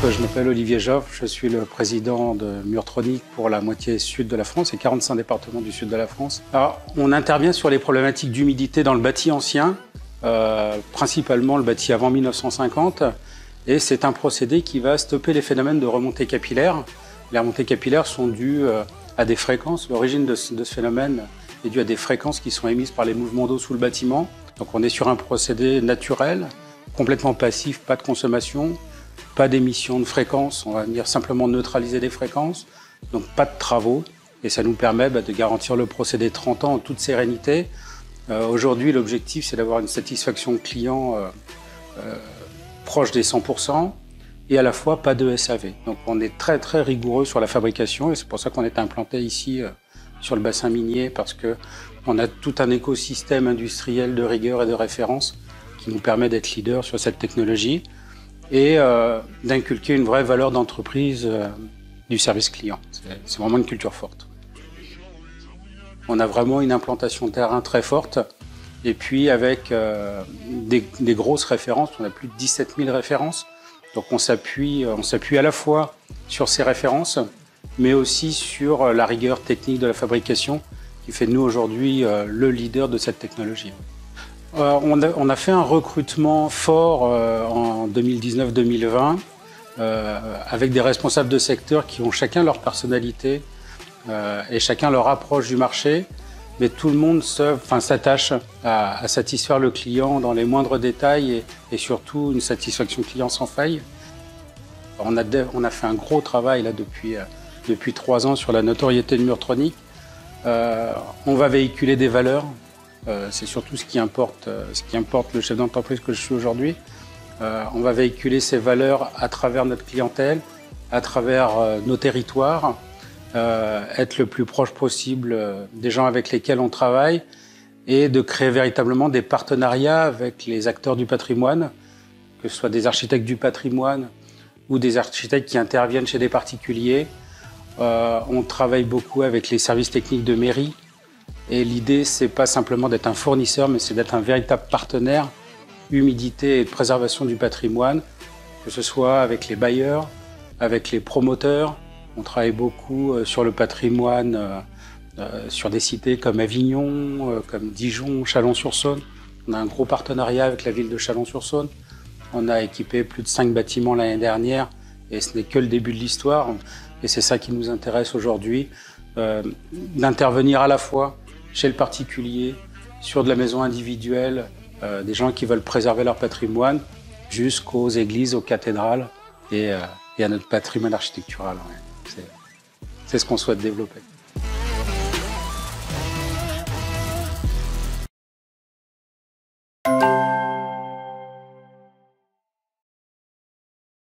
Je m'appelle Olivier Joffre, je suis le président de Murtronic pour la moitié sud de la France et 45 départements du sud de la France. Alors, on intervient sur les problématiques d'humidité dans le bâti ancien, principalement le bâti avant 1950, et c'est un procédé qui va stopper les phénomènes de remontée capillaire. Les remontées capillaires sont dues à des fréquences. L'origine de ce phénomène est due à des fréquences qui sont émises par les mouvements d'eau sous le bâtiment. Donc on est sur un procédé naturel, complètement passif, pas de consommation, pas d'émission de fréquences, on va venir simplement neutraliser les fréquences, donc pas de travaux, et ça nous permet de garantir le procédé 30 ans en toute sérénité. Aujourd'hui, l'objectif, c'est d'avoir une satisfaction client proche des 100%, et à la fois pas de SAV. Donc on est très très rigoureux sur la fabrication, et c'est pour ça qu'on est implanté ici sur le bassin minier, parce qu'on a tout un écosystème industriel de rigueur et de référence qui nous permet d'être leader sur cette technologie et d'inculquer une vraie valeur d'entreprise du service client. C'est vraiment une culture forte. On a vraiment une implantation terrain très forte et puis avec des grosses références, on a plus de 17 000 références. Donc on s'appuie à la fois sur ces références, mais aussi sur la rigueur technique de la fabrication qui fait de nous aujourd'hui le leader de cette technologie. On a fait un recrutement fort en 2019-2020 avec des responsables de secteur qui ont chacun leur personnalité et chacun leur approche du marché, mais tout le monde s'attache à satisfaire le client dans les moindres détails et surtout une satisfaction client sans faille. On a fait un gros travail là depuis 3 ans sur la notoriété de Murtronic. On va véhiculer des valeurs. C'est surtout ce qui importe le chef d'entreprise que je suis aujourd'hui. On va véhiculer ces valeurs à travers notre clientèle, à travers nos territoires, être le plus proche possible des gens avec lesquels on travaille et de créer véritablement des partenariats avec les acteurs du patrimoine, que ce soit des architectes du patrimoine ou des architectes qui interviennent chez des particuliers. On travaille beaucoup avec les services techniques de mairie. Et l'idée, c'est pas simplement d'être un fournisseur, mais c'est d'être un véritable partenaire humidité et préservation du patrimoine, que ce soit avec les bailleurs, avec les promoteurs. On travaille beaucoup sur le patrimoine, sur des cités comme Avignon, comme Dijon, Chalon-sur-Saône. On a un gros partenariat avec la ville de Chalon-sur-Saône. On a équipé plus de 5 bâtiments l'année dernière, et ce n'est que le début de l'histoire. Et c'est ça qui nous intéresse aujourd'hui, d'intervenir à la fois chez le particulier, sur de la maison individuelle, des gens qui veulent préserver leur patrimoine, jusqu'aux églises, aux cathédrales et à notre patrimoine architectural. Ouais. C'est ce qu'on souhaite développer.